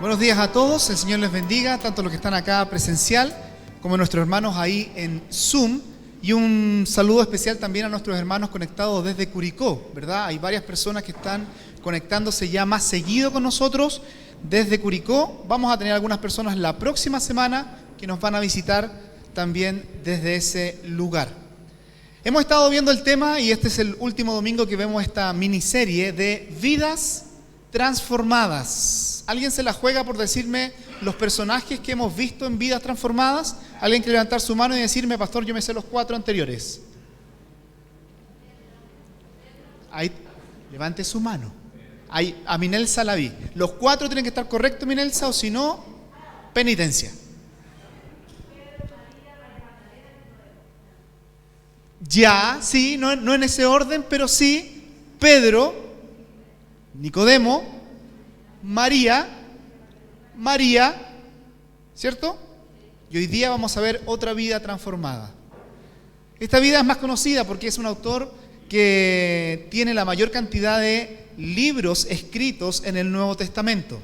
Buenos días a todos, el Señor les bendiga, tanto los que están acá presencial como nuestros hermanos ahí en Zoom. Y un saludo especial también a nuestros hermanos conectados desde Curicó, ¿verdad? Hay varias personas que están conectándose ya más seguido con nosotros desde Curicó. Vamos a tener algunas personas la próxima semana que nos van a visitar también desde ese lugar. Hemos estado viendo el tema y este es el último domingo que vemos esta miniserie de vidas transformadas. ¿Alguien se la juega por decirme los personajes que hemos visto en Vidas Transformadas? ¿Alguien quiere levantar su mano y decirme, pastor, yo me sé los 4 anteriores? Ahí, levante su mano. Ahí, a Minelsa la vi. Los 4 tienen que estar correctos, Minelsa, o si no, penitencia. Ya, sí, no en ese orden, pero sí, Pedro, Nicodemo, María, ¿cierto? Y hoy día vamos a ver otra vida transformada. Esta vida es más conocida porque es un autor que tiene la mayor cantidad de libros escritos en el Nuevo Testamento.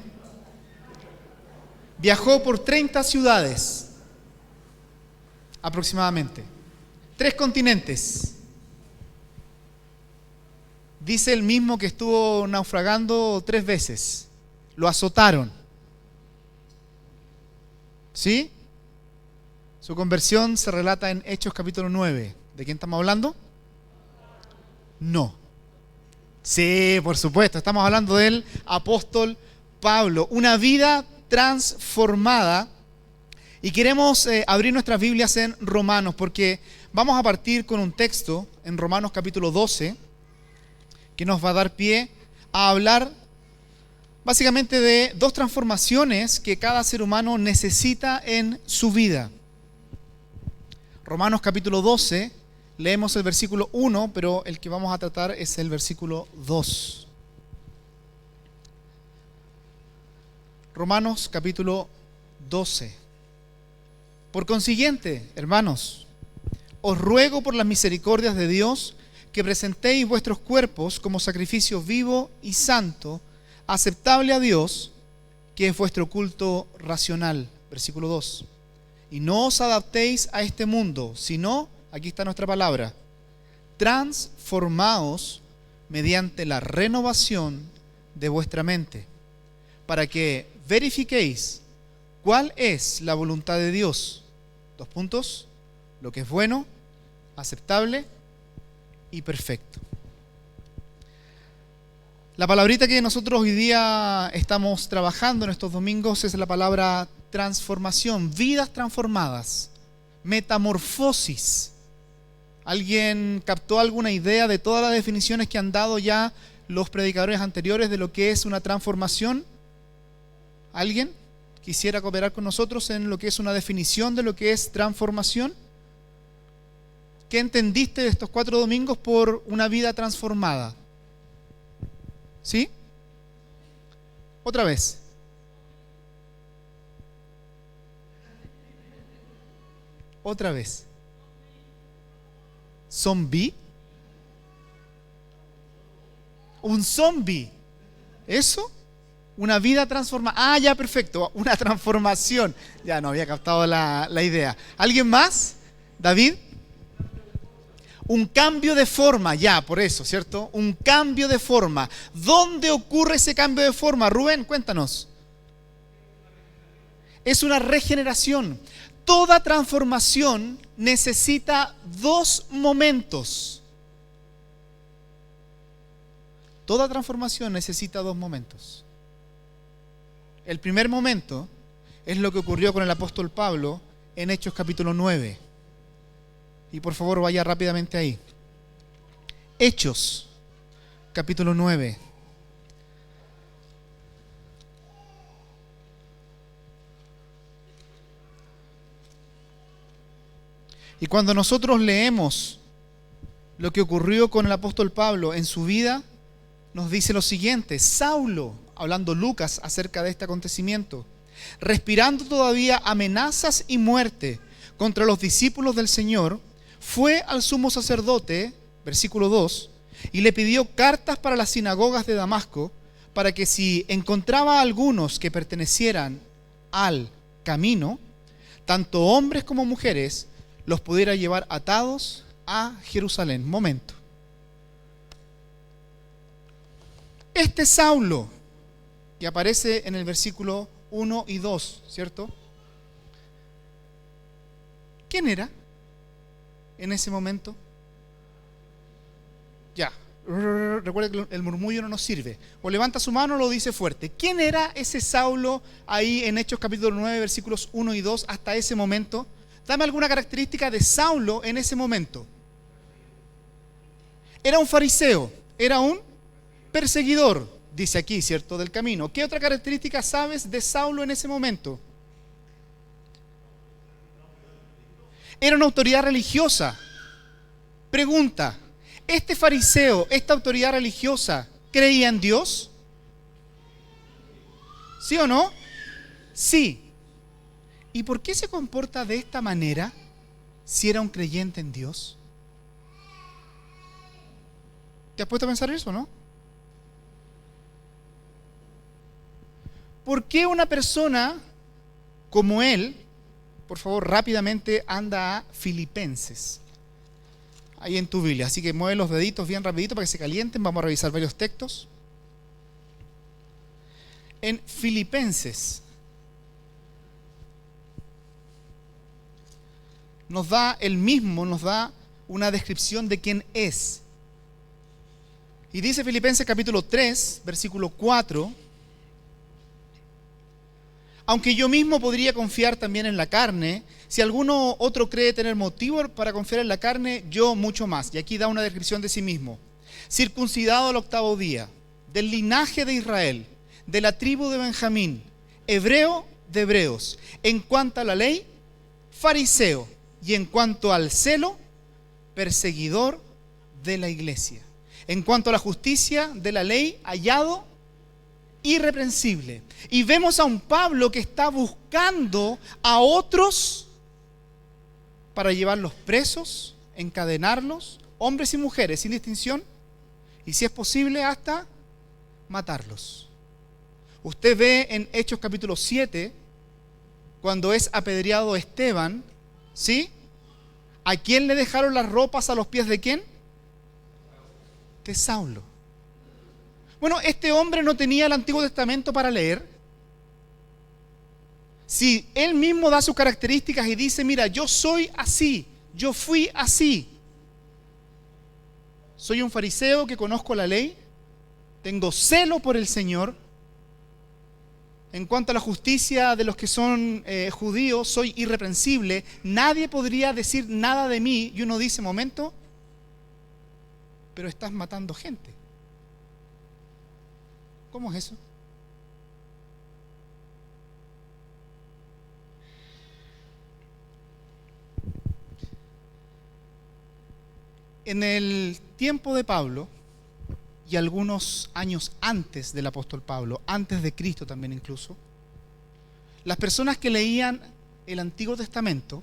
Viajó por 30 ciudades, aproximadamente. 3 continentes. Dice el mismo que estuvo naufragando 3 veces. Lo azotaron. ¿Sí? Su conversión se relata en Hechos capítulo 9. ¿De quién estamos hablando? No. Sí, por supuesto. Estamos hablando del apóstol Pablo. Una vida transformada. Y queremos abrir nuestras Biblias en Romanos, porque vamos a partir con un texto en Romanos capítulo 12, que nos va a dar pie a hablar básicamente de 2 transformaciones que cada ser humano necesita en su vida. Romanos capítulo 12, leemos el versículo 1, pero el que vamos a tratar es el versículo 2. Romanos capítulo 12. Por consiguiente, hermanos, os ruego por las misericordias de Dios que presentéis vuestros cuerpos como sacrificio vivo y santo, aceptable a Dios, que es vuestro culto racional. Versículo 2. Y no os adaptéis a este mundo, sino, aquí está nuestra palabra, transformaos mediante la renovación de vuestra mente, para que verifiquéis cuál es la voluntad de Dios. 2 puntos, lo que es bueno, aceptable y perfecto. La palabrita que nosotros hoy día estamos trabajando en estos domingos es la palabra transformación, vidas transformadas, metamorfosis. ¿Alguien captó alguna idea de todas las definiciones que han dado ya los predicadores anteriores de lo que es una transformación? ¿Alguien quisiera cooperar con nosotros en lo que es una definición de lo que es transformación? ¿Qué entendiste de estos 4 domingos por una vida transformada? ¿Sí? Otra vez. Otra vez. ¿Zombie? ¿Un zombie? ¿Eso? Una vida transformada. Ah, ya, perfecto. Una transformación. Ya no había captado la idea. ¿Alguien más? ¿David? Un cambio de forma, ya, por eso, ¿cierto? Un cambio de forma. ¿Dónde ocurre ese cambio de forma? Rubén, cuéntanos. Es una regeneración. Toda transformación necesita 2 momentos. Toda transformación necesita 2 momentos. El primer momento es lo que ocurrió con el apóstol Pablo en Hechos capítulo 9. Y por favor vaya rápidamente ahí. Hechos, capítulo 9. Y cuando nosotros leemos lo que ocurrió con el apóstol Pablo en su vida, nos dice lo siguiente: Saulo, hablando Lucas acerca de este acontecimiento, respirando todavía amenazas y muerte contra los discípulos del Señor, fue al sumo sacerdote, versículo 2, y le pidió cartas para las sinagogas de Damasco, para que si encontraba a algunos que pertenecieran al camino, tanto hombres como mujeres, los pudiera llevar atados a Jerusalén. Momento. Este Saulo, que aparece en el versículo 1 y 2, ¿cierto? ¿Quién era en ese momento? Ya, recuerda que el murmullo no nos sirve. O levanta su mano o lo dice fuerte. ¿Quién era ese Saulo ahí en Hechos capítulo 9, versículos 1 y 2 hasta ese momento? Dame alguna característica de Saulo en ese momento. Era un fariseo, era un perseguidor, dice aquí, ¿cierto? Del camino. ¿Qué otra característica sabes de Saulo en ese momento? Era una autoridad religiosa. Pregunta, ¿este fariseo, esta autoridad religiosa, creía en Dios? ¿Sí o no? Sí. ¿Y por qué se comporta de esta manera si era un creyente en Dios? ¿Te has puesto a pensar eso, no? ¿Por qué una persona como él, por favor, rápidamente anda a Filipenses? Ahí en tu Biblia. Así que mueve los deditos bien rapidito para que se calienten. Vamos a revisar varios textos. En Filipenses nos da una descripción de quién es. Y dice Filipenses capítulo 3, versículo 4: aunque yo mismo podría confiar también en la carne, si alguno otro cree tener motivo para confiar en la carne, yo mucho más. Y aquí da una descripción de sí mismo. Circuncidado al 8º día, del linaje de Israel, de la tribu de Benjamín, hebreo de hebreos, en cuanto a la ley, fariseo, y en cuanto al celo, perseguidor de la iglesia. En cuanto a la justicia de la ley, hallado irreprensible. Y vemos a un Pablo que está buscando a otros para llevarlos presos, encadenarlos, hombres y mujeres sin distinción, y si es posible hasta matarlos. Usted ve en Hechos capítulo 7, cuando es apedreado Esteban, ¿sí? ¿A quién le dejaron las ropas a los pies de quién? De Saulo. Bueno, este hombre no tenía el Antiguo Testamento para leer. Si él mismo da sus características y dice, mira, yo soy así, yo fui así. Soy un fariseo que conozco la ley, tengo celo por el Señor. En cuanto a la justicia de los que son judíos, soy irreprensible. Nadie podría decir nada de mí. Y uno dice, momento, pero estás matando gente. ¿Cómo es eso? En el tiempo de Pablo, y algunos años antes del apóstol Pablo, antes de Cristo también incluso, las personas que leían el Antiguo Testamento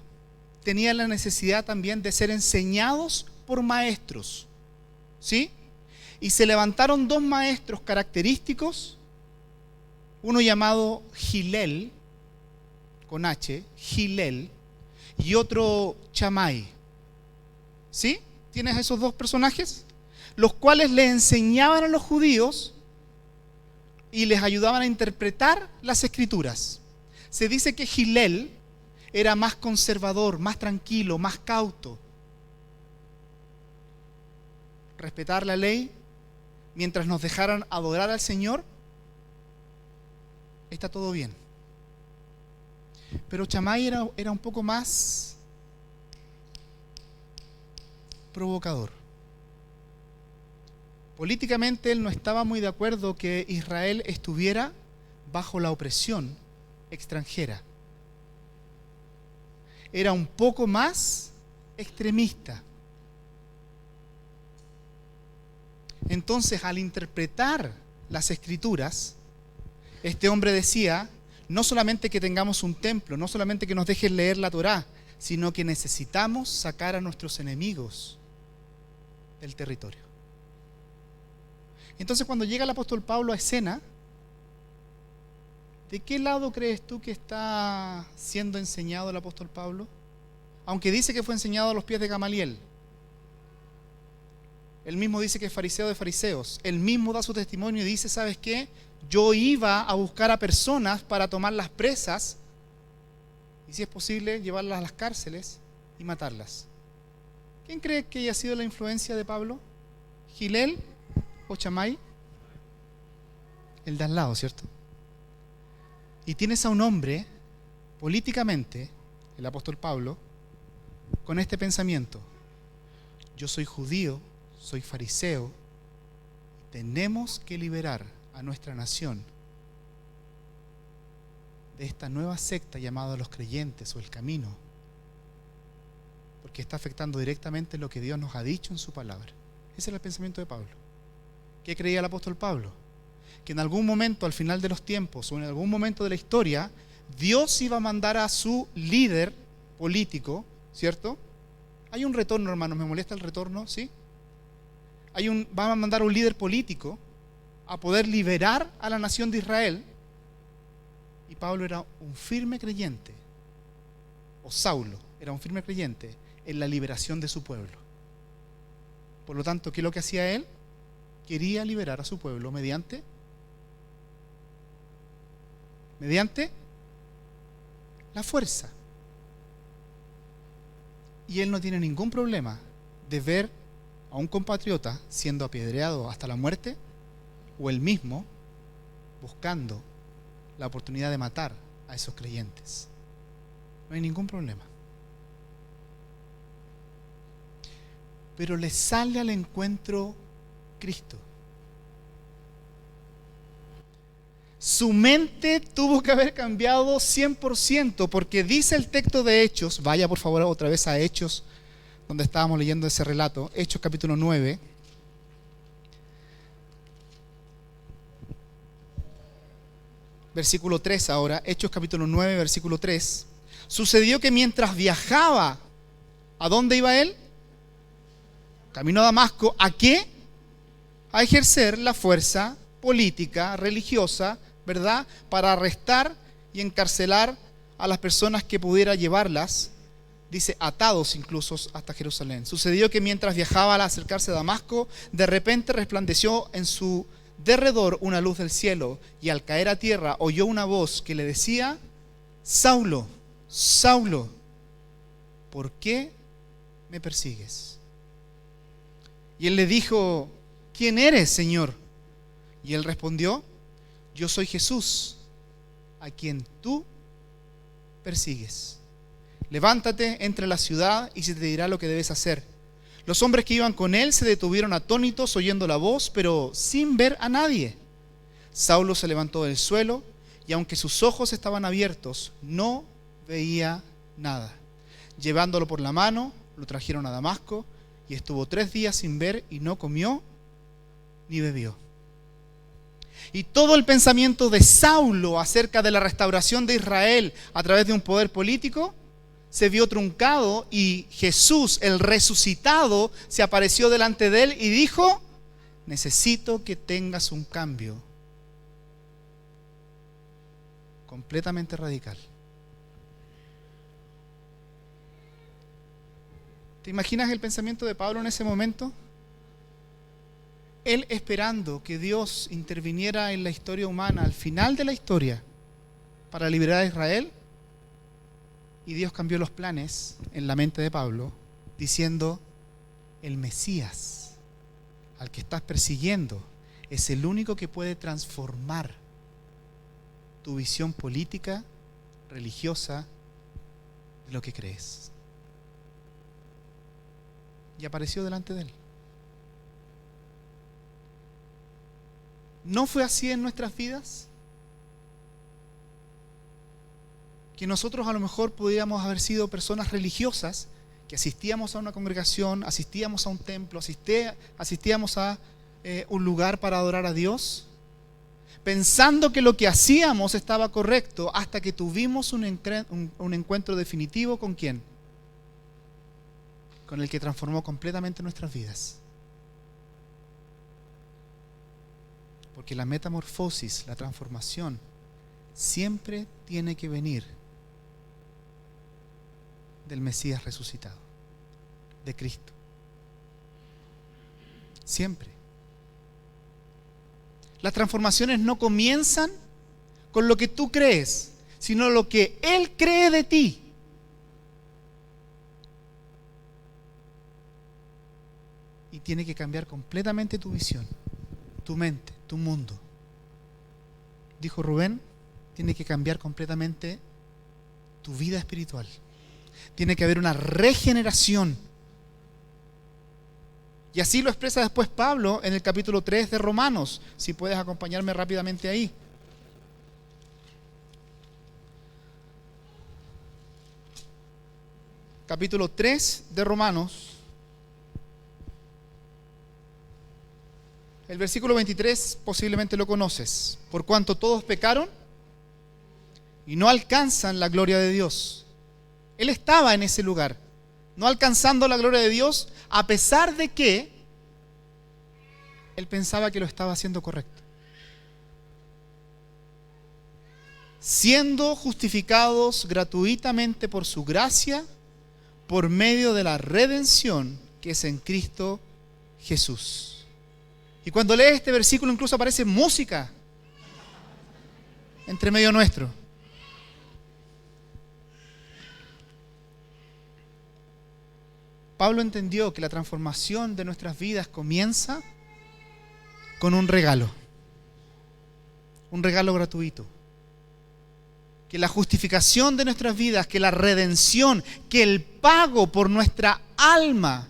tenían la necesidad también de ser enseñados por maestros, ¿sí? Y se levantaron dos maestros característicos, uno llamado Hillel, con H, Hillel, y otro Shammai. ¿Sí? ¿Tienes esos dos personajes? Los cuales le enseñaban a los judíos y les ayudaban a interpretar las escrituras. Se dice que Hillel era más conservador, más tranquilo, más cauto. Respetar la ley mientras nos dejaran adorar al Señor, está todo bien. Pero Shammai era un poco más provocador. Políticamente él no estaba muy de acuerdo que Israel estuviera bajo la opresión extranjera. Era un poco más extremista. Entonces, al interpretar las escrituras, este hombre decía, no solamente que tengamos un templo, no solamente que nos dejen leer la Torá, sino que necesitamos sacar a nuestros enemigos del territorio. Entonces, cuando llega el apóstol Pablo a escena, ¿de qué lado crees tú que está siendo enseñado el apóstol Pablo? Aunque dice que fue enseñado a los pies de Gamaliel. Él mismo dice que es fariseo de fariseos. Él mismo da su testimonio y dice, ¿sabes qué? Yo iba a buscar a personas para tomarlas presas y, si es posible, llevarlas a las cárceles y matarlas. ¿Quién cree que haya sido la influencia de Pablo? ¿Gilel o Chamay? El de al lado, ¿cierto? Y tienes a un hombre, políticamente, el apóstol Pablo, con este pensamiento: yo soy judío, soy fariseo, tenemos que liberar a nuestra nación de esta nueva secta llamada los creyentes o el camino, porque está afectando directamente lo que Dios nos ha dicho en su palabra. Ese era el pensamiento de Pablo. ¿Qué creía el apóstol Pablo? Que en algún momento, al final de los tiempos o en algún momento de la historia, Dios iba a mandar a su líder político, ¿cierto? Hay un retorno, hermanos, ¿me molesta el retorno? ¿Sí? Va a mandar a un líder político a poder liberar a la nación de Israel. Y Pablo era un firme creyente, o Saulo era un firme creyente en la liberación de su pueblo. Por lo tanto, ¿qué es lo que hacía él? Quería liberar a su pueblo mediante la fuerza. Y él no tiene ningún problema de ver a un compatriota siendo apedreado hasta la muerte, o él mismo buscando la oportunidad de matar a esos creyentes. No hay ningún problema. Pero le sale al encuentro Cristo. Su mente tuvo que haber cambiado 100%, porque dice el texto de Hechos, vaya por favor otra vez a Hechos, donde estábamos leyendo ese relato, Hechos capítulo 9. Versículo 3 ahora, Hechos capítulo 9, versículo 3. Sucedió que mientras viajaba, ¿a dónde iba él? Camino a Damasco. ¿A qué? A ejercer la fuerza política, religiosa, ¿verdad? Para arrestar y encarcelar a las personas que pudiera llevarlas, dice, atados incluso hasta Jerusalén. Sucedió que mientras viajaba al acercarse a Damasco, de repente resplandeció en su derredor una luz del cielo, y al caer a tierra oyó una voz que le decía: Saulo, Saulo, ¿por qué me persigues? Y él le dijo: ¿quién eres, Señor? Y él respondió: yo soy Jesús, a quien tú persigues. Levántate, entra a la ciudad y se te dirá lo que debes hacer. Los hombres que iban con él se detuvieron atónitos oyendo la voz, pero sin ver a nadie. Saulo se levantó del suelo y, aunque sus ojos estaban abiertos, no veía nada. Llevándolo por la mano, lo trajeron a Damasco, y estuvo 3 días sin ver y no comió ni bebió. Y todo el pensamiento de Saulo acerca de la restauración de Israel a través de un poder político se vio truncado, y Jesús, el resucitado, se apareció delante de él y dijo: necesito que tengas un cambio completamente radical. ¿Te imaginas el pensamiento de Pablo en ese momento? Él esperando que Dios interviniera en la historia humana al final de la historia para liberar a Israel, y Dios cambió los planes en la mente de Pablo, diciendo: el Mesías al que estás persiguiendo es el único que puede transformar tu visión política, religiosa, de lo que crees. Y apareció delante de él. ¿No fue así en nuestras vidas? Que nosotros a lo mejor podríamos haber sido personas religiosas, que asistíamos a una congregación, asistíamos a un templo, asistíamos a un lugar para adorar a Dios, pensando que lo que hacíamos estaba correcto, hasta que tuvimos un encuentro definitivo ¿con quién? Con el que transformó completamente nuestras vidas. Porque la metamorfosis, la transformación, siempre tiene que venir del Mesías resucitado, de Cristo. Siempre. Las transformaciones no comienzan con lo que tú crees, sino lo que Él cree de ti. Y tiene que cambiar completamente tu visión, tu mente, tu mundo. Dijo Rubén, tiene que cambiar completamente tu vida espiritual. Tiene que haber una regeneración. Y así lo expresa después Pablo en el capítulo 3 de Romanos. Si puedes acompañarme rápidamente ahí. Capítulo 3 de Romanos. El versículo 23 posiblemente lo conoces. Por cuanto todos pecaron y no alcanzan la gloria de Dios. Él estaba en ese lugar, no alcanzando la gloria de Dios, a pesar de que él pensaba que lo estaba haciendo correcto. Siendo justificados gratuitamente por su gracia, por medio de la redención que es en Cristo Jesús. Y cuando lees este versículo incluso aparece música entre medio nuestro. Pablo entendió que la transformación de nuestras vidas comienza con un regalo gratuito. Que la justificación de nuestras vidas, que la redención, que el pago por nuestra alma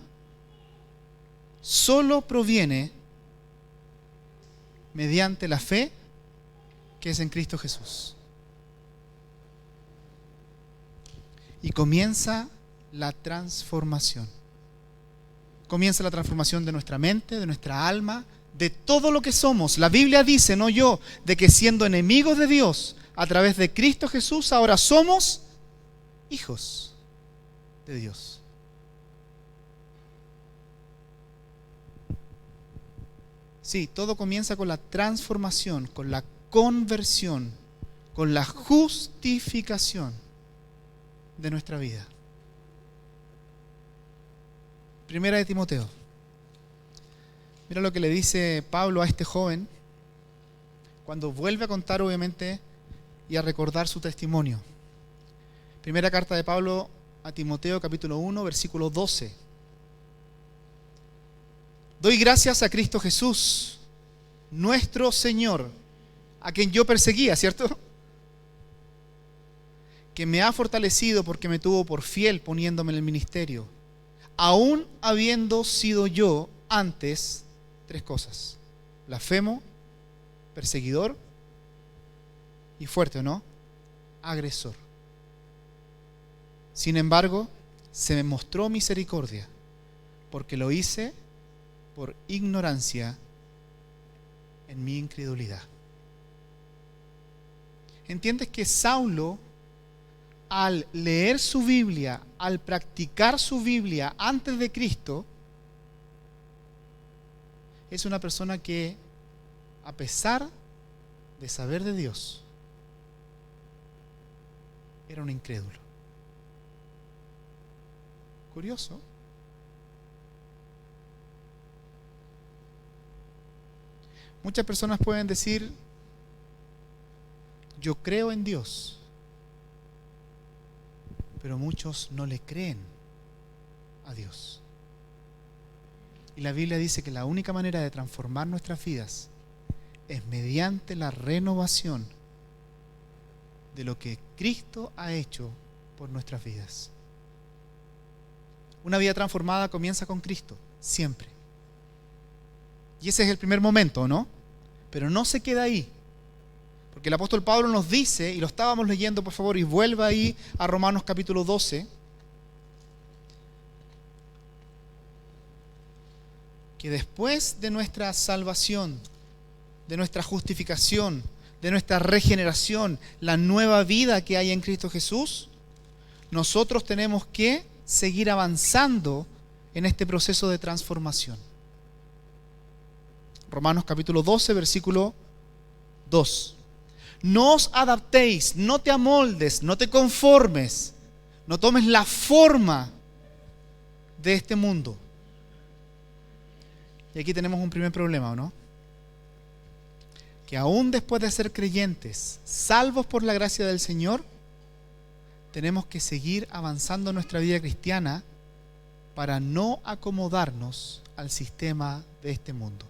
solo proviene mediante la fe que es en Cristo Jesús. Y comienza la transformación. Comienza la transformación de nuestra mente, de nuestra alma, de todo lo que somos. La Biblia dice, no yo, de que siendo enemigos de Dios, a través de Cristo Jesús, ahora somos hijos de Dios. Sí, todo comienza con la transformación, con la conversión, con la justificación de nuestra vida. Primera de Timoteo. Mira lo que le dice Pablo a este joven cuando vuelve a contar, obviamente, y a recordar su testimonio. Primera carta de Pablo a Timoteo, capítulo 1, versículo 12. Doy gracias a Cristo Jesús, nuestro Señor, a quien yo perseguía, ¿cierto? Que me ha fortalecido porque me tuvo por fiel poniéndome en el ministerio, aún habiendo sido yo antes 3 cosas: blasfemo, perseguidor y fuerte, ¿o no? Agresor. Sin embargo, se me mostró misericordia porque lo hice por ignorancia en mi incredulidad. ¿Entiendes que Saulo, al leer su Biblia, al practicar su Biblia antes de Cristo, es una persona que, a pesar de saber de Dios, era un incrédulo? Curioso. Muchas personas pueden decir, yo creo en Dios, pero muchos no le creen a Dios. Y la Biblia dice que la única manera de transformar nuestras vidas es mediante la renovación de lo que Cristo ha hecho por nuestras vidas. Una vida transformada comienza con Cristo, siempre. Y ese es el primer momento, ¿no? Pero no se queda ahí. Porque el apóstol Pablo nos dice, y lo estábamos leyendo, por favor, y vuelva ahí a Romanos capítulo 12, que después de nuestra salvación, de nuestra justificación, de nuestra regeneración, la nueva vida que hay en Cristo Jesús, nosotros tenemos que seguir avanzando en este proceso de transformación. Romanos capítulo 12, versículo 2. No os adaptéis, no te amoldes, no te conformes, no tomes la forma de este mundo. Y aquí tenemos un primer problema, ¿o no? Que aún después de ser creyentes, salvos por la gracia del Señor, tenemos que seguir avanzando en nuestra vida cristiana para no acomodarnos al sistema de este mundo.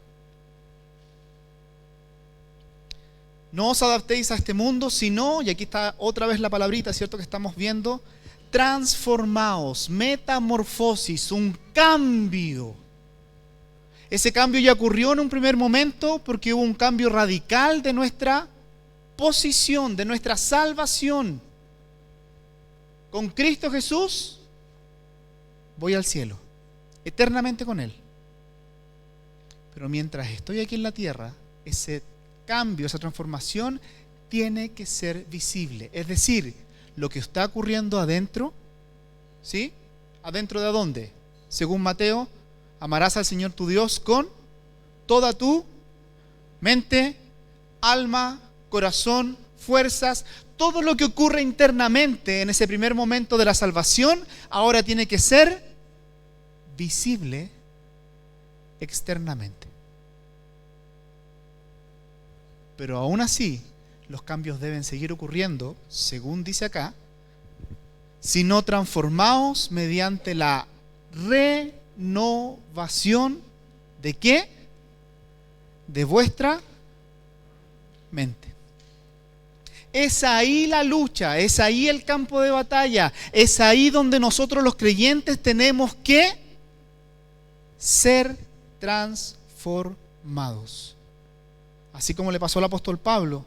No os adaptéis a este mundo, sino, y aquí está otra vez la palabrita, ¿cierto?, que estamos viendo, transformaos, metamorfosis, un cambio. Ese cambio ya ocurrió en un primer momento porque hubo un cambio radical de nuestra posición, de nuestra salvación. Con Cristo Jesús voy al cielo, eternamente con Él. Pero mientras estoy aquí en la tierra, ese cambio, esa transformación tiene que ser visible. Es decir, lo que está ocurriendo adentro, ¿sí? ¿Adentro de dónde? Según Mateo, amarás al Señor tu Dios con toda tu mente, alma, corazón, fuerzas. Todo lo que ocurre internamente en ese primer momento de la salvación, ahora tiene que ser visible externamente. Pero aún así, los cambios deben seguir ocurriendo, según dice acá, sino transformaos mediante la renovación ¿de qué? De vuestra mente. Es ahí la lucha, es ahí el campo de batalla, es ahí donde nosotros los creyentes tenemos que ser transformados. Así como le pasó al apóstol Pablo,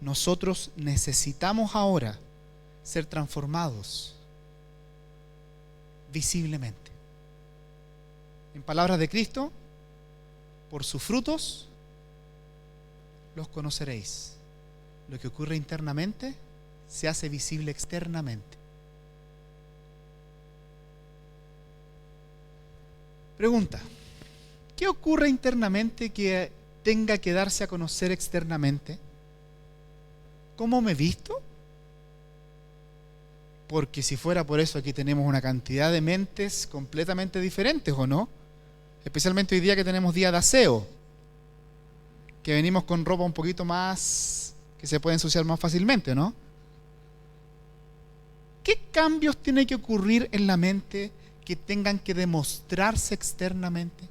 nosotros necesitamos ahora ser transformados visiblemente. En palabras de Cristo, por sus frutos los conoceréis. Lo que ocurre internamente se hace visible externamente. Pregunta: ¿qué ocurre internamente que tenga que darse a conocer externamente? ¿Cómo me he visto? Porque si fuera por eso, aquí tenemos una cantidad de mentes completamente diferentes, ¿o no? Especialmente hoy día que tenemos día de aseo, que venimos con ropa un poquito más, que se puede ensuciar más fácilmente, ¿no? ¿Qué cambios tienen que ocurrir en la mente que tengan que demostrarse externamente?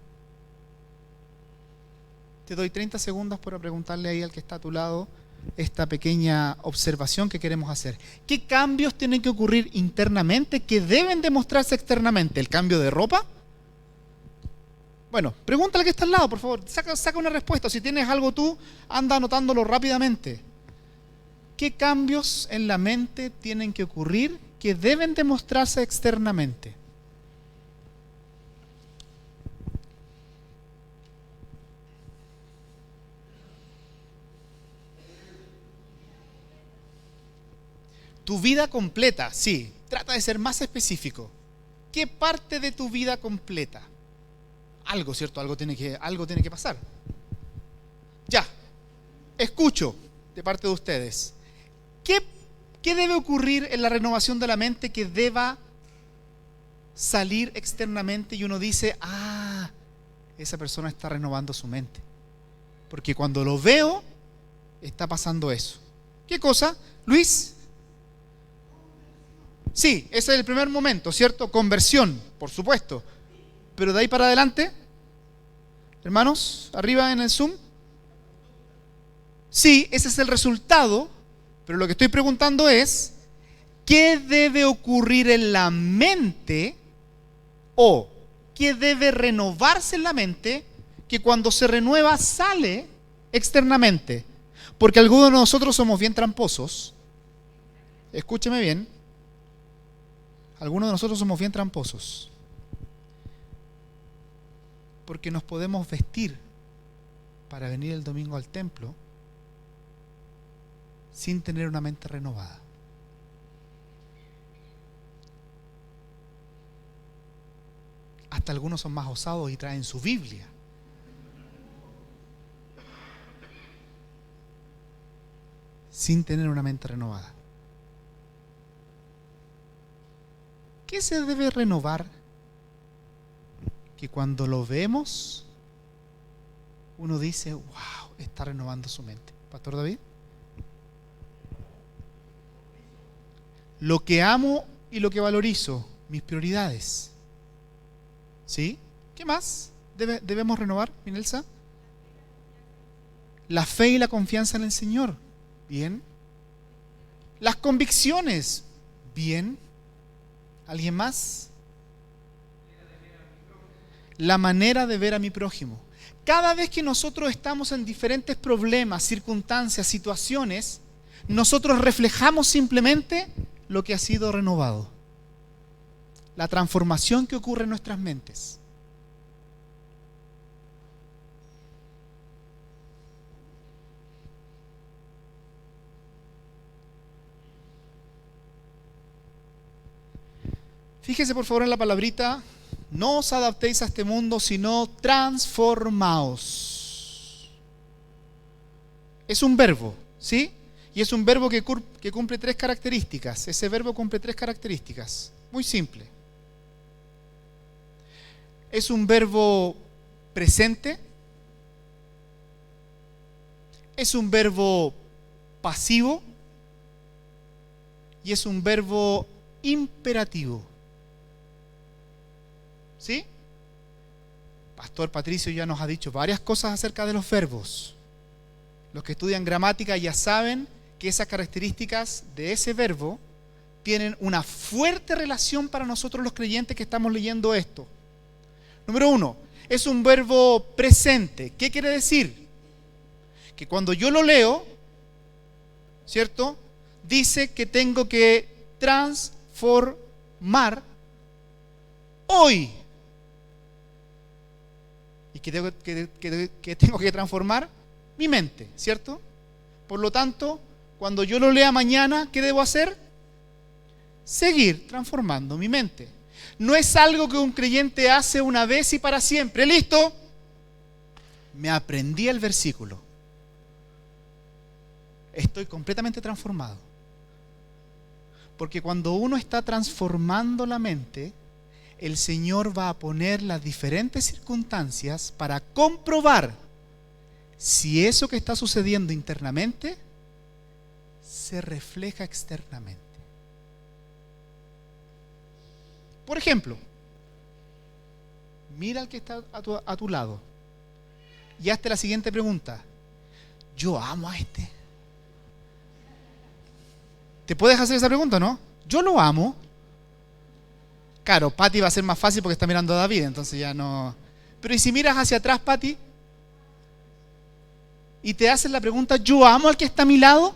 Te doy 30 segundos para preguntarle ahí al que está a tu lado esta pequeña observación que queremos hacer. ¿Qué cambios tienen que ocurrir internamente que deben demostrarse externamente? ¿El cambio de ropa? Bueno, pregúntale al que está al lado, por favor. Saca una respuesta. Si tienes algo tú, anda anotándolo rápidamente. ¿Qué cambios en la mente tienen que ocurrir que deben demostrarse externamente? Tu vida completa, sí. Trata de ser más específico. ¿Qué parte de tu vida completa? Algo, ¿cierto? Algo tiene que pasar. Ya. Escucho de parte de ustedes. ¿Qué debe ocurrir en la renovación de la mente que deba salir externamente y uno dice, esa persona está renovando su mente? Porque cuando lo veo, está pasando eso. ¿Qué cosa, Luis? Sí, ese es el primer momento, ¿cierto? Conversión, por supuesto. Pero de ahí para adelante, hermanos, arriba en el Zoom. Sí, ese es el resultado, pero lo que estoy preguntando es, ¿qué debe ocurrir en la mente o qué debe renovarse en la mente que cuando se renueva sale externamente? Porque algunos de nosotros somos bien tramposos. Escúcheme bien. Algunos de nosotros somos bien tramposos. Porque nos podemos vestir para venir el domingo al templo sin tener una mente renovada. Hasta algunos son más osados y traen su Biblia. sin tener una mente renovada. ¿Qué se debe renovar? Que cuando lo vemos, uno dice, wow, está renovando su mente. Pastor David. Lo que amo y lo que valorizo, mis prioridades. ¿Sí? ¿Qué más debemos renovar, Minelsa? La fe y la confianza en el Señor. Bien. Las convicciones. Bien. ¿Alguien más? La manera de ver a mi prójimo. Cada vez que nosotros estamos en diferentes problemas, circunstancias, situaciones, nosotros reflejamos simplemente lo que ha sido renovado. La transformación que ocurre en nuestras mentes. Fíjese por favor en la palabrita, no os adaptéis a este mundo, sino transformaos. Es un verbo, ¿sí? Y es un verbo que cumple 3 características. Ese verbo cumple 3 características. Muy simple. Es un verbo presente. Es un verbo pasivo. Y es un verbo imperativo. ¿Sí? Pastor Patricio ya nos ha dicho varias cosas acerca de los verbos. Los que estudian gramática ya saben que esas características de ese verbo tienen una fuerte relación para nosotros los creyentes que estamos leyendo esto. Número 1, es un verbo presente. ¿Qué quiere decir? Que cuando yo lo leo, ¿cierto? Dice que tengo que transformar hoy. ¿Y que tengo que transformar? Mi mente, ¿cierto? Por lo tanto, cuando yo lo lea mañana, ¿qué debo hacer? Seguir transformando mi mente. No es algo que un creyente hace una vez y para siempre. ¿Listo? Me aprendí el versículo. Estoy completamente transformado. Porque cuando uno está transformando la mente, el Señor va a poner las diferentes circunstancias para comprobar si eso que está sucediendo internamente se refleja externamente. Por ejemplo, mira al que está a tu lado y hazte la siguiente pregunta. Yo amo a este. ¿Te puedes hacer esa pregunta, no? Yo lo amo. Claro, Pati va a ser más fácil porque está mirando a David, entonces ya no. Pero ¿y si miras hacia atrás, Pati? Y te haces la pregunta, ¿yo amo al que está a mi lado?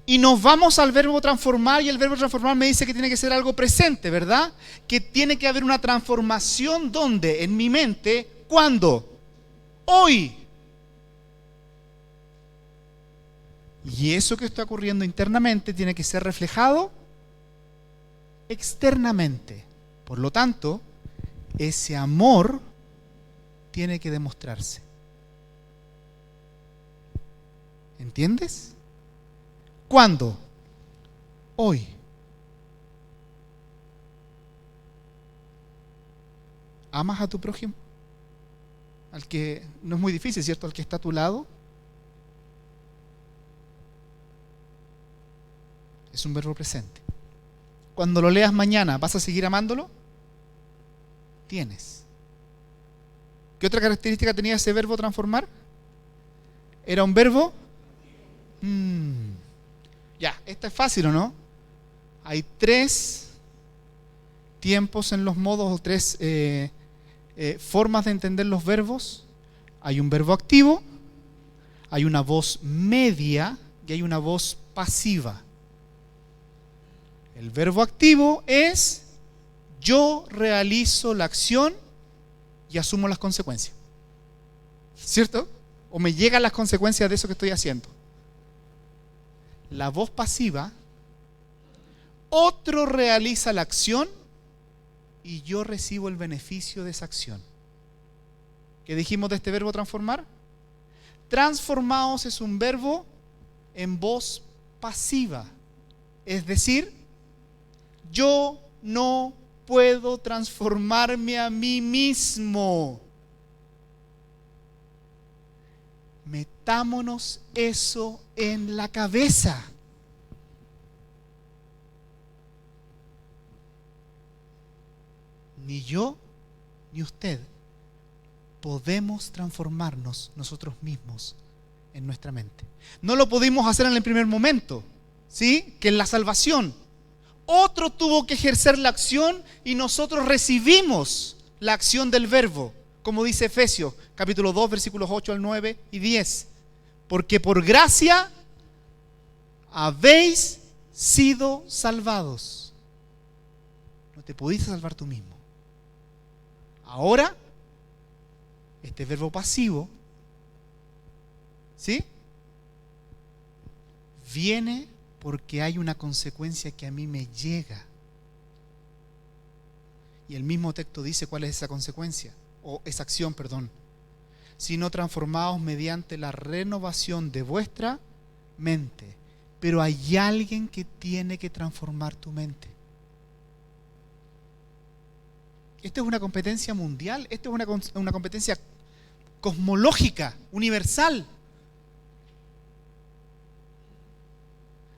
Y nos vamos al verbo transformar, y el verbo transformar me dice que tiene que ser algo presente, ¿verdad? Que tiene que haber una transformación, ¿dónde? En mi mente. ¿Cuándo? Hoy. Y eso que está ocurriendo internamente tiene que ser reflejado externamente. Por lo tanto, ese amor tiene que demostrarse. ¿Entiendes? ¿Cuándo? Hoy. ¿Amas a tu prójimo? Al que no es muy difícil, ¿cierto? Al que está a tu lado. Es un verbo presente. Cuando lo leas mañana, ¿vas a seguir amándolo? Tienes. ¿Qué otra característica tenía ese verbo transformar? ¿Era un verbo? Ya, esta es fácil, ¿o no? Hay 3 tiempos en los modos, o 3 formas de entender los verbos. Hay un verbo activo, hay una voz media y hay una voz pasiva. El verbo activo es yo realizo la acción y asumo las consecuencias. ¿Cierto? O me llegan las consecuencias de eso que estoy haciendo. La voz pasiva, otro realiza la acción y yo recibo el beneficio de esa acción. ¿Qué dijimos de este verbo transformar? Transformaos es un verbo en voz pasiva. Es decir, yo no puedo transformarme a mí mismo. Metámonos eso en la cabeza. Ni yo ni usted podemos transformarnos nosotros mismos en nuestra mente. No lo pudimos hacer en el primer momento, ¿sí? Que en la salvación. Otro tuvo que ejercer la acción y nosotros recibimos la acción del verbo, como dice Efesios, capítulo 2, versículos 8 al 9 y 10. Porque por gracia habéis sido salvados. No te pudiste salvar tú mismo. Ahora, este verbo pasivo, ¿sí? Viene porque hay una consecuencia que a mí me llega. Y el mismo texto dice cuál es esa consecuencia, o esa acción, perdón. Sino transformados mediante la renovación de vuestra mente. Pero hay alguien que tiene que transformar tu mente. Esto es una competencia mundial, esto es una competencia cosmológica, universal.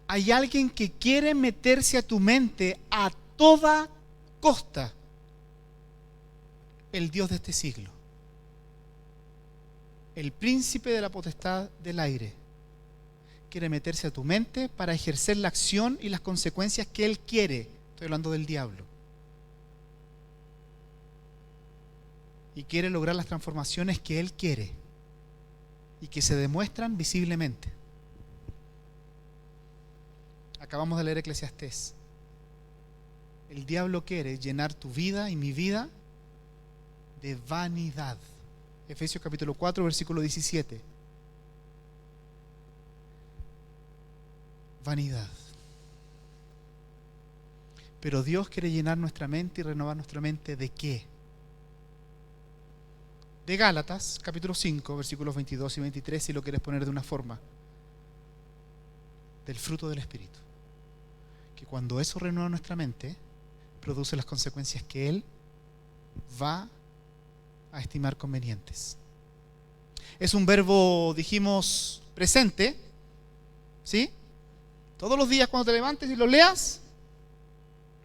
Hay alguien que quiere meterse a tu mente a toda costa. El Dios de este siglo. El príncipe de la potestad del aire. Quiere meterse a tu mente para ejercer la acción y las consecuencias que él quiere. Estoy hablando del diablo. Y quiere lograr las transformaciones que él quiere. Y que se demuestran visiblemente. Acabamos de leer Eclesiastés. El diablo quiere llenar tu vida y mi vida de vanidad. Efesios capítulo 4, versículo 17. Vanidad. Pero Dios quiere llenar nuestra mente y renovar nuestra mente ¿de qué? De Gálatas, capítulo 5, versículos 22 y 23, si lo quieres poner de una forma. Del fruto del Espíritu. Que cuando eso renueva nuestra mente, produce las consecuencias que Él va a estimar convenientes. Es un verbo, dijimos, presente, ¿sí? Todos los días cuando te levantes y lo leas,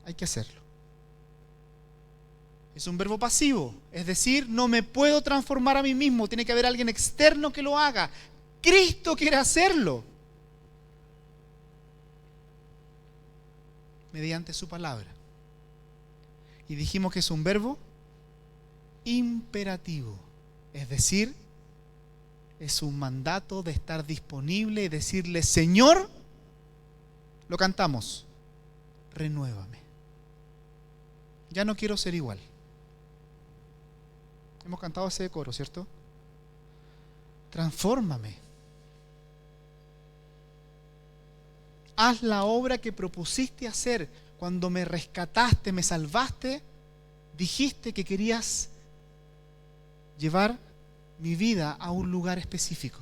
hay que hacerlo. Es un verbo pasivo, es decir, no me puedo transformar a mí mismo, tiene que haber alguien externo que lo haga. Cristo quiere hacerlo. Mediante su palabra. Y dijimos que es un verbo imperativo, es decir, es un mandato de estar disponible y decirle, Señor, lo cantamos, renuévame. Ya no quiero ser igual. Hemos cantado ese coro, ¿cierto? Transfórmame. Haz la obra que propusiste hacer cuando me rescataste, me salvaste. Dijiste que querías llevar mi vida a un lugar específico.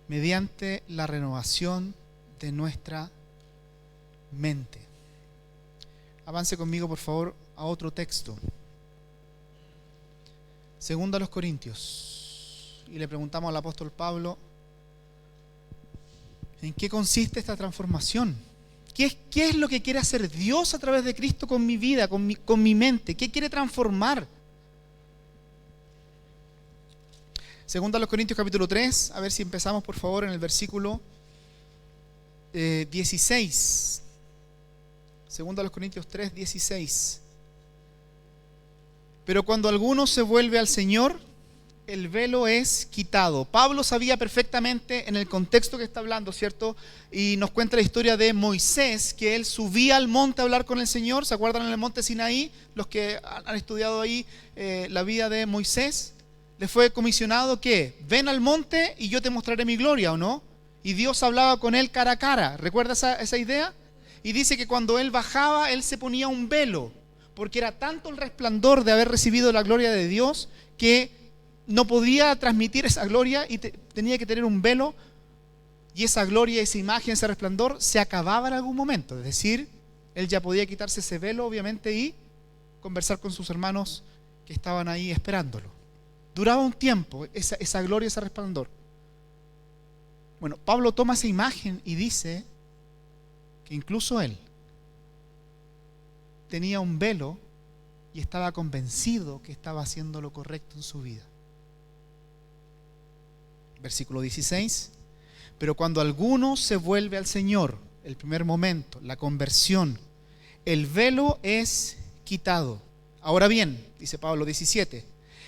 Mediante la renovación de nuestra mente. Avance conmigo, por favor, a otro texto. Segunda a los Corintios. Y le preguntamos al apóstol Pablo, ¿en qué consiste esta transformación? ¿Qué es lo que quiere hacer Dios a través de Cristo con mi vida, con mi mente? ¿Qué quiere transformar? Segunda a los Corintios capítulo 3, a ver si empezamos por favor en el versículo 16. Segunda a los Corintios 3, 16. Pero cuando alguno se vuelve al Señor, el velo es quitado. Pablo sabía perfectamente en el contexto que está hablando, ¿cierto? Y nos cuenta la historia de Moisés, que él subía al monte a hablar con el Señor. ¿Se acuerdan en el monte Sinaí? Los que han estudiado ahí la vida de Moisés. Le fue comisionado que ven al monte y yo te mostraré mi gloria, ¿o no? Y Dios hablaba con él cara a cara. ¿Recuerda esa idea? Y dice que cuando él bajaba, él se ponía un velo. porque era tanto el resplandor de haber recibido la gloria de Dios que no podía transmitir esa gloria y tenía que tener un velo, y esa gloria, esa imagen, ese resplandor se acababa en algún momento. Es decir, él ya podía quitarse ese velo, obviamente, y conversar con sus hermanos que estaban ahí esperándolo. Duraba un tiempo esa gloria, ese resplandor. Bueno, Pablo toma esa imagen y dice que incluso él tenía un velo y estaba convencido que estaba haciendo lo correcto en su vida. Versículo 16. Pero cuando alguno se vuelve al Señor, el primer momento, la conversión, el velo es quitado. Ahora bien, dice Pablo 17,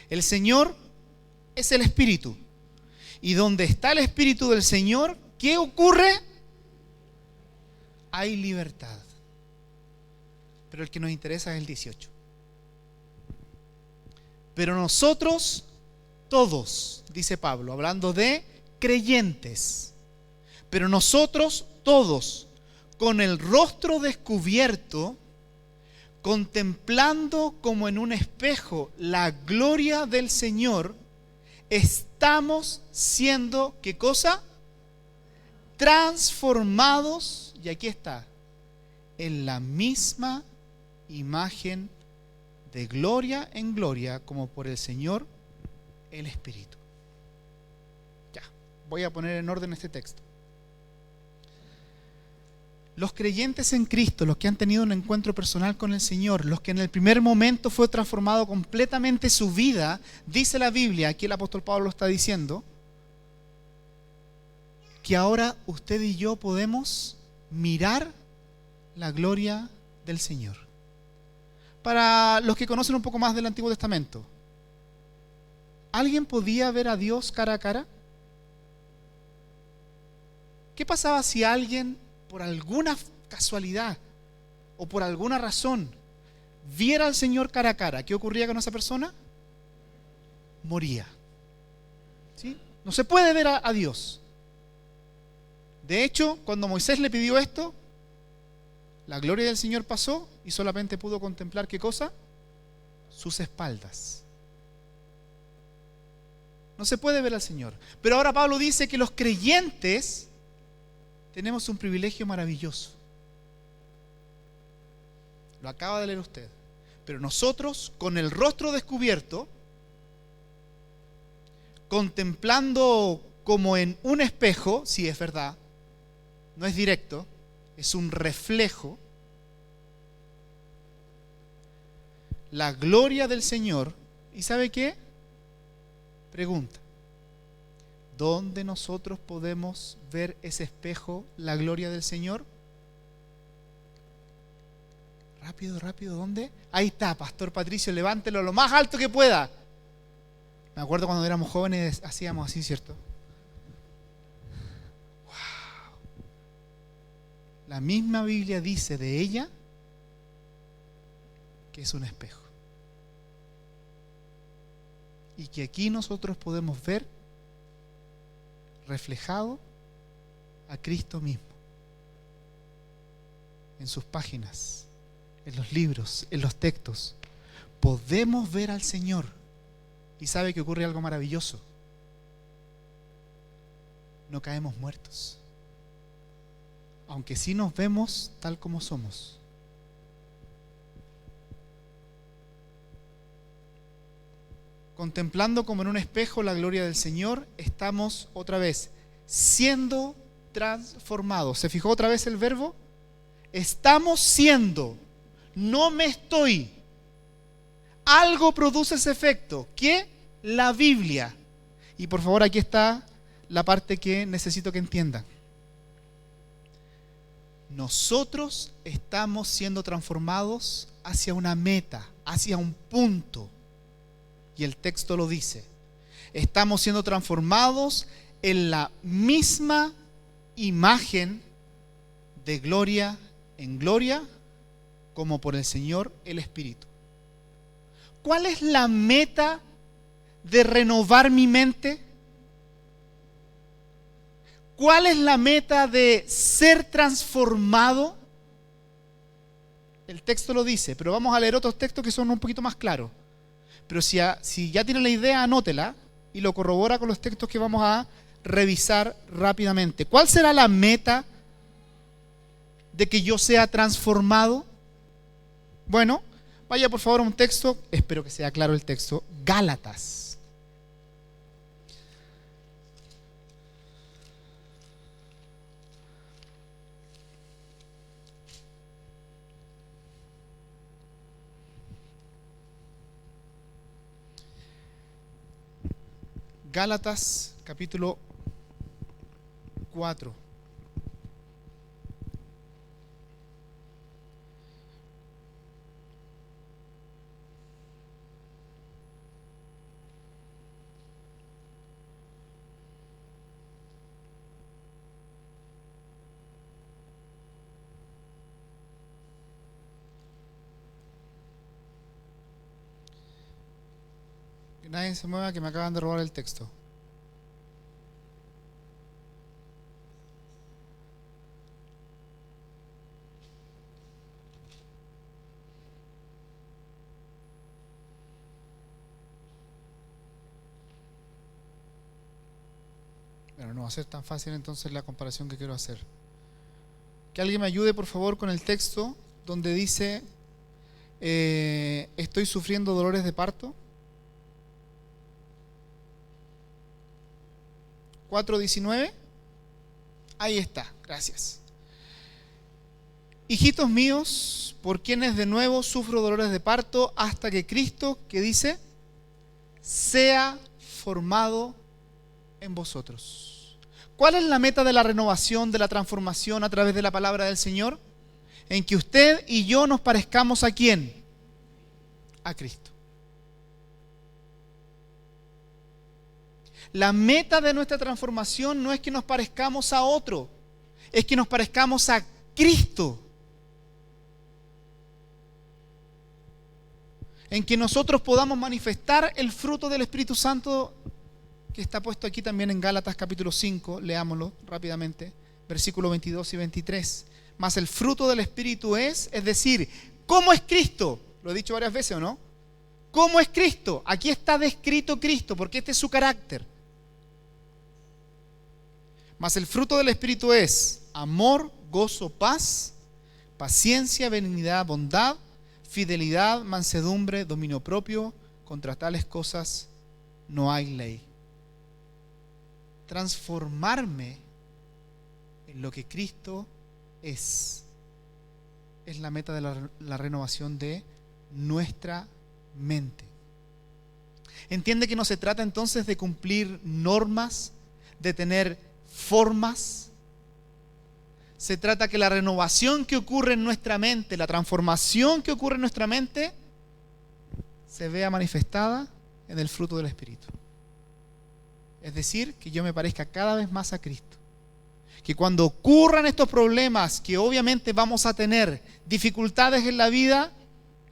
el Señor es el Espíritu. Y donde está el Espíritu del Señor, ¿qué ocurre? Hay libertad. Pero el que nos interesa es el 18. Pero nosotros todos, dice Pablo, hablando de creyentes, pero nosotros todos, con el rostro descubierto, contemplando como en un espejo la gloria del Señor, estamos siendo, ¿qué cosa? Transformados, y aquí está, en la misma imagen de gloria en gloria, como por el Señor el Espíritu. Ya, voy a poner en orden este texto. Los creyentes en Cristo, los que han tenido un encuentro personal con el Señor, los que en el primer momento fue transformado completamente su vida, dice la Biblia, aquí el apóstol Pablo está diciendo, que ahora usted y yo podemos mirar la gloria del Señor. Para los que conocen un poco más del Antiguo Testamento, ¿alguien podía ver a Dios cara a cara? ¿Qué pasaba si alguien, por alguna casualidad o por alguna razón, viera al Señor cara a cara? ¿Qué ocurría con esa persona? Moría. ¿Sí? No se puede ver a Dios. De hecho, cuando Moisés le pidió esto, la gloria del Señor pasó y solamente pudo contemplar, ¿qué cosa? Sus espaldas. No se puede ver al Señor. Pero ahora Pablo dice que los creyentes tenemos un privilegio maravilloso. Lo acaba de leer usted. Pero nosotros, con el rostro descubierto, contemplando como en un espejo, sí, es verdad, no es directo, es un reflejo, la gloria del Señor. ¿Y sabe qué? Pregunta: ¿dónde nosotros podemos ver ese espejo, la gloria del Señor? Rápido, rápido, ¿dónde? Ahí está, Pastor Patricio, levántelo lo más alto que pueda. Me acuerdo cuando éramos jóvenes hacíamos así, ¿cierto? Wow. La misma Biblia dice de ella que es un espejo. Y que aquí nosotros podemos ver reflejado a Cristo mismo en sus páginas, en los libros, en los textos. Podemos ver al Señor. Y sabe que ocurre algo maravilloso: no caemos muertos, aunque sí nos vemos tal como somos. Contemplando como en un espejo la gloria del Señor, estamos otra vez siendo transformados. ¿Se fijó otra vez el verbo? Estamos siendo, no me estoy. Algo produce ese efecto. ¿Qué? La Biblia. Y por favor, aquí está la parte que necesito que entiendan. Nosotros estamos siendo transformados hacia una meta, hacia un punto. Y el texto lo dice. Estamos siendo transformados en la misma imagen de gloria en gloria, como por el Señor el Espíritu. ¿Cuál es la meta de renovar mi mente? ¿Cuál es la meta de ser transformado? el texto lo dice, pero vamos a leer otros textos que son un poquito más claros. Pero si ya tiene la idea, anótela y lo corrobora con los textos que vamos a revisar rápidamente. ¿Cuál será la meta de que yo sea transformado? Bueno, vaya por favor a un texto, espero que sea claro el texto, Gálatas. Gálatas capítulo 4. Que nadie se mueva, que me acaban de robar el texto. Bueno, no va a ser tan fácil entonces la comparación que quiero hacer. Que alguien me ayude por favor con el texto donde dice estoy sufriendo dolores de parto. 4:19. Ahí está, gracias. Hijitos míos, por quienes de nuevo sufro dolores de parto hasta que Cristo, que dice, sea formado en vosotros. ¿Cuál es la meta de la renovación, de la transformación a través de la palabra del Señor? En que usted y yo nos parezcamos ¿a quién? A Cristo. La meta de nuestra transformación no es que nos parezcamos a otro, es que nos parezcamos a Cristo. En que nosotros podamos manifestar el fruto del Espíritu Santo que está puesto aquí también en Gálatas capítulo 5, leámoslo rápidamente, versículos 22 y 23. Mas el fruto del Espíritu es decir, ¿cómo es Cristo? Lo he dicho varias veces, ¿o no? ¿Cómo es Cristo? Aquí está descrito Cristo, porque este es su carácter. Mas el fruto del Espíritu es amor, gozo, paz, paciencia, benignidad, bondad, fidelidad, mansedumbre, dominio propio. Contra tales cosas no hay ley. Transformarme en lo que Cristo es la meta de la renovación de nuestra mente. Entiende que no se trata entonces de cumplir normas, de tener formas. Se trata que la renovación que ocurre en nuestra mente, la transformación que ocurre en nuestra mente, se vea manifestada en el fruto del Espíritu. Es decir, que yo me parezca cada vez más a Cristo. Que cuando ocurran estos problemas, que obviamente vamos a tener dificultades en la vida,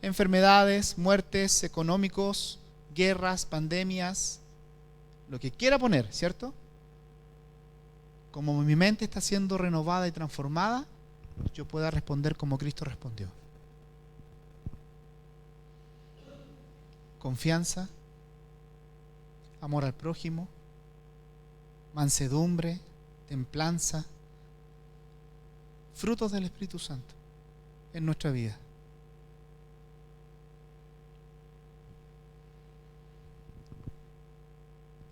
enfermedades, muertes, económicos, guerras, pandemias, lo que quiera poner, ¿cierto? Como mi mente está siendo renovada y transformada, yo pueda responder como Cristo respondió. Confianza, amor al prójimo, mansedumbre, templanza, frutos del Espíritu Santo en nuestra vida.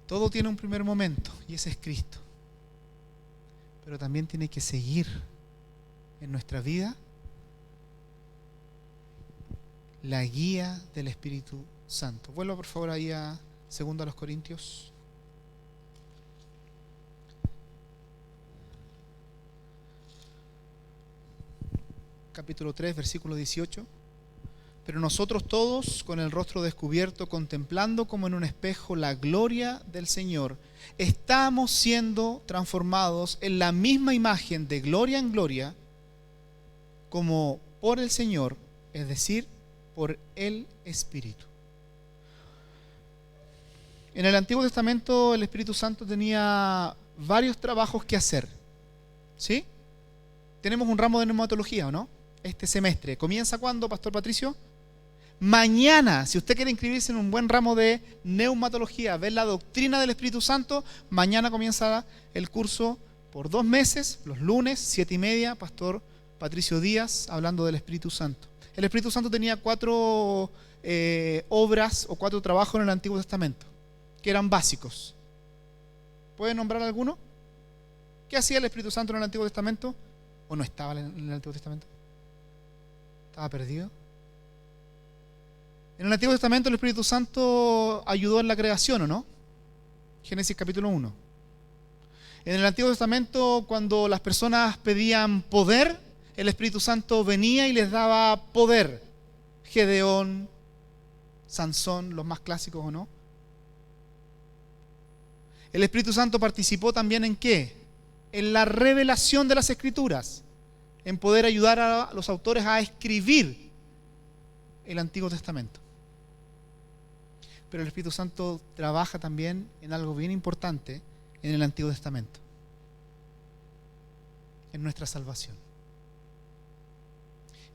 Todo tiene un primer momento y ese es Cristo. Pero también tiene que seguir en nuestra vida la guía del Espíritu Santo. Vuelva por favor ahí a 2 Corintios. Capítulo 3, versículo 18. Pero nosotros todos, con el rostro descubierto, contemplando como en un espejo la gloria del Señor, estamos siendo transformados en la misma imagen de gloria en gloria, como por el Señor, es decir, por el Espíritu. En el Antiguo Testamento el Espíritu Santo tenía varios trabajos que hacer. ¿Sí? Tenemos un ramo de neumatología, ¿o no? este semestre. ¿Comienza cuándo, Pastor Patricio? Mañana. Si usted quiere inscribirse en un buen ramo de neumatología, ver la doctrina del Espíritu Santo, mañana comienza el curso por 2 meses, los lunes, 7:30, Pastor Patricio Díaz, hablando del Espíritu Santo. El Espíritu Santo tenía 4 obras o 4 trabajos en el Antiguo Testamento, que eran básicos. ¿Puede nombrar alguno? ¿Qué hacía el Espíritu Santo en el Antiguo Testamento? ¿O no estaba en el Antiguo Testamento? ¿Estaba perdido? En el Antiguo Testamento el Espíritu Santo ayudó en la creación, ¿o no? Génesis capítulo 1. En el Antiguo Testamento, cuando las personas pedían poder, el Espíritu Santo venía y les daba poder. Gedeón, Sansón, los más clásicos, ¿o no? El Espíritu Santo participó también ¿en qué? En la revelación de las Escrituras, en poder ayudar a los autores a escribir el Antiguo Testamento. Pero el Espíritu Santo trabaja también en algo bien importante en el Antiguo Testamento, en nuestra salvación.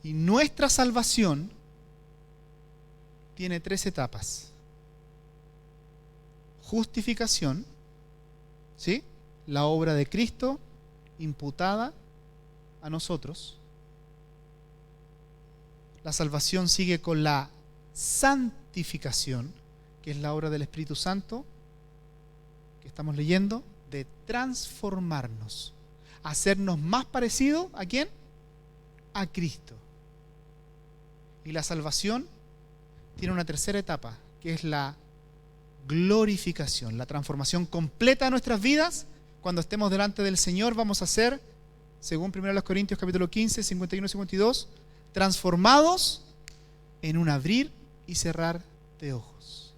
Y nuestra salvación tiene 3 etapas. Justificación, ¿sí? La obra de Cristo imputada a nosotros. La salvación sigue con la santificación, que es la obra del Espíritu Santo, que estamos leyendo, de transformarnos, hacernos más parecidos ¿a quién? A Cristo. Y la salvación tiene una tercera etapa, que es la glorificación, la transformación completa de nuestras vidas. Cuando estemos delante del Señor vamos a ser, según 1 Corintios capítulo 15, 51 y 52, transformados en un abrir y cerrar de ojos.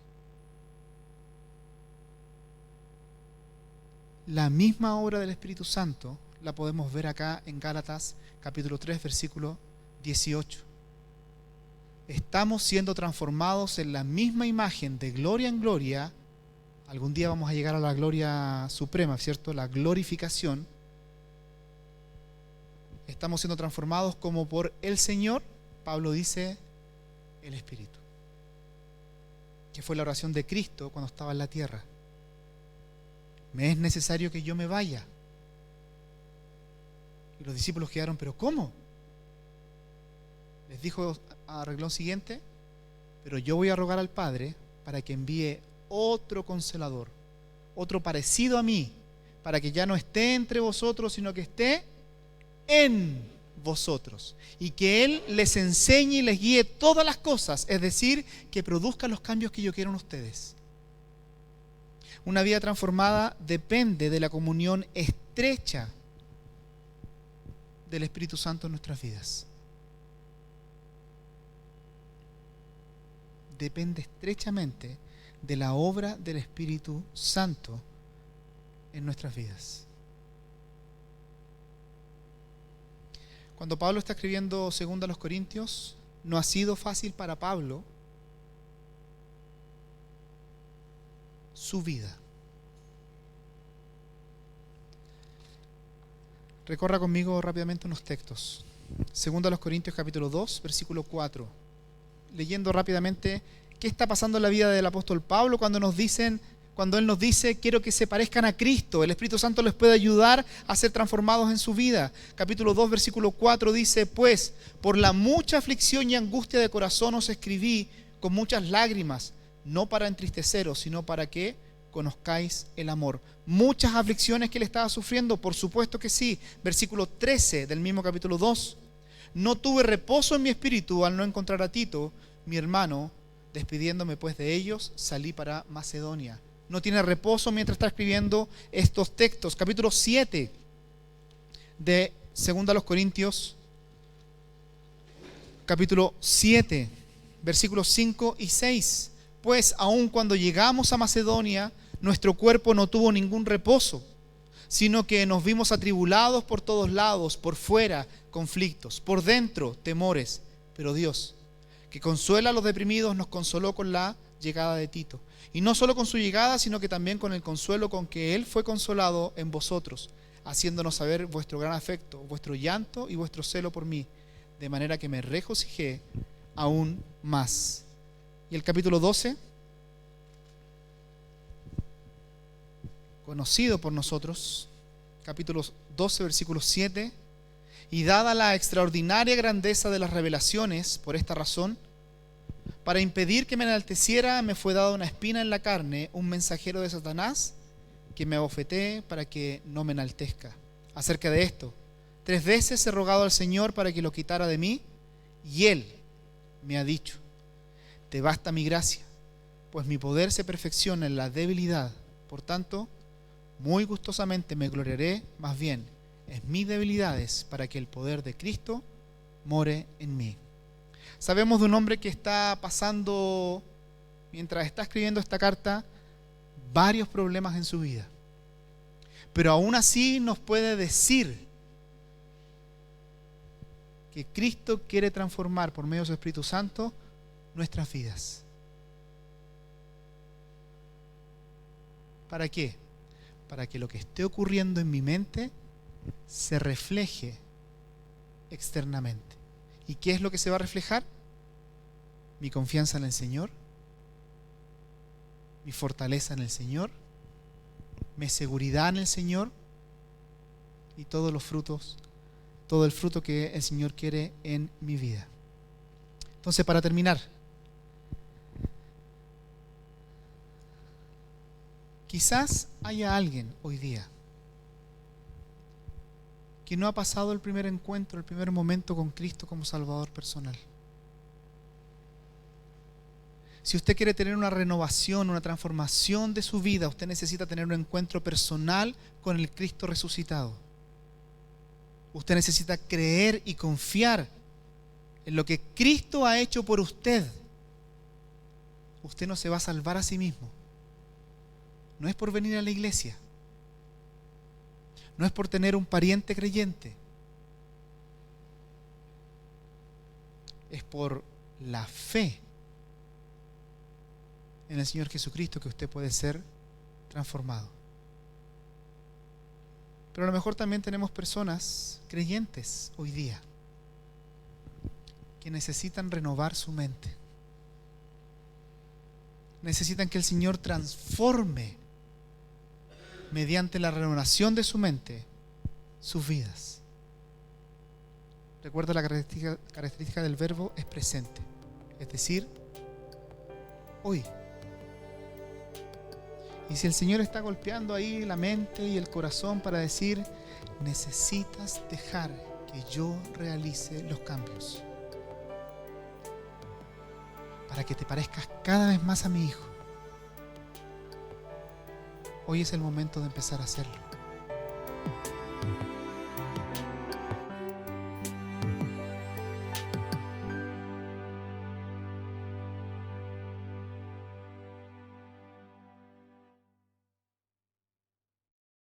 La misma obra del Espíritu Santo la podemos ver acá en Gálatas capítulo 3, versículo 18. Estamos siendo transformados en la misma imagen de gloria en gloria. Algún día vamos a llegar a la gloria suprema, ¿cierto? La glorificación. Estamos siendo transformados como por el Señor, Pablo dice, el Espíritu, que fue la oración de Cristo cuando estaba en la tierra. Me es necesario que yo me vaya. Y los discípulos quedaron, ¿pero cómo? Les dijo a renglón siguiente, pero yo voy a rogar al Padre para que envíe otro consolador, otro parecido a mí, para que ya no esté entre vosotros, sino que esté en vosotros, y que Él les enseñe y les guíe todas las cosas, es decir, que produzca los cambios que yo quiero en ustedes. Una vida transformada depende de la comunión estrecha del Espíritu Santo en nuestras vidas. Depende estrechamente de la obra del Espíritu Santo en nuestras vidas. Cuando Pablo está escribiendo 2 Corintios, no ha sido fácil para Pablo su vida. Recorra conmigo rápidamente unos textos. 2 Corintios capítulo 2, versículo 4. Leyendo rápidamente qué está pasando en la vida del apóstol Pablo cuando él nos dice, quiero que se parezcan a Cristo. El Espíritu Santo les puede ayudar a ser transformados en su vida. Capítulo 2, versículo 4 dice, pues, por la mucha aflicción y angustia de corazón os escribí con muchas lágrimas, no para entristeceros, sino para que conozcáis el amor. Muchas aflicciones que él estaba sufriendo, por supuesto que sí. Versículo 13 del mismo capítulo 2. No tuve reposo en mi espíritu al no encontrar a Tito, mi hermano. Despidiéndome pues de ellos, salí para Macedonia. No tiene reposo mientras está escribiendo estos textos. Capítulo 7 de 2 Corintios, capítulo 7, versículos 5 y 6. Pues aun cuando llegamos a Macedonia, nuestro cuerpo no tuvo ningún reposo, sino que nos vimos atribulados por todos lados, por fuera conflictos, por dentro temores. Pero Dios, que consuela a los deprimidos, nos consoló con la llegada de Tito. Y no solo con su llegada, sino que también con el consuelo con que Él fue consolado en vosotros, haciéndonos saber vuestro gran afecto, vuestro llanto y vuestro celo por mí. de manera que me regocijé aún más. Y el capítulo 12, conocido por nosotros, capítulo 12, versículo 7, y dada la extraordinaria grandeza de las revelaciones, por esta razón, para impedir que me enalteciera, me fue dada una espina en la carne, un mensajero de Satanás, que me abofetee para que no me enaltezca. Acerca de esto, 3 veces he rogado al Señor para que lo quitara de mí, y Él me ha dicho: te basta mi gracia, pues mi poder se perfecciona en la debilidad. Por tanto, muy gustosamente me gloriaré más bien en mis debilidades, para que el poder de Cristo more en mí. Sabemos de un hombre que está pasando, mientras está escribiendo esta carta, varios problemas en su vida. Pero aún así nos puede decir que Cristo quiere transformar por medio de su Espíritu Santo nuestras vidas. ¿Para qué? Para que lo que esté ocurriendo en mi mente se refleje externamente. ¿Y qué es lo que se va a reflejar? Mi confianza en el Señor, mi fortaleza en el Señor, mi seguridad en el Señor y todos los frutos, todo el fruto que el Señor quiere en mi vida. Entonces, para terminar, quizás haya alguien hoy día que no ha pasado el primer encuentro, el primer momento con Cristo como Salvador personal. Si usted quiere tener una renovación, una transformación de su vida, usted necesita tener un encuentro personal con el Cristo resucitado. Usted necesita creer y confiar en lo que Cristo ha hecho por usted. Usted no se va a salvar a sí mismo. No es por venir a la iglesia. No es por tener un pariente creyente. Es por la fe en el Señor Jesucristo que usted puede ser transformado. Pero a lo mejor también tenemos personas creyentes hoy día que necesitan renovar su mente. Necesitan que el Señor transforme mediante la renovación de su mente sus vidas. Recuerda, la característica del verbo es presente, es decir, hoy. Y si el Señor está golpeando ahí la mente y el corazón para decir: necesitas dejar que yo realice los cambios para que te parezcas cada vez más a mi Hijo, hoy es el momento de empezar a hacerlo.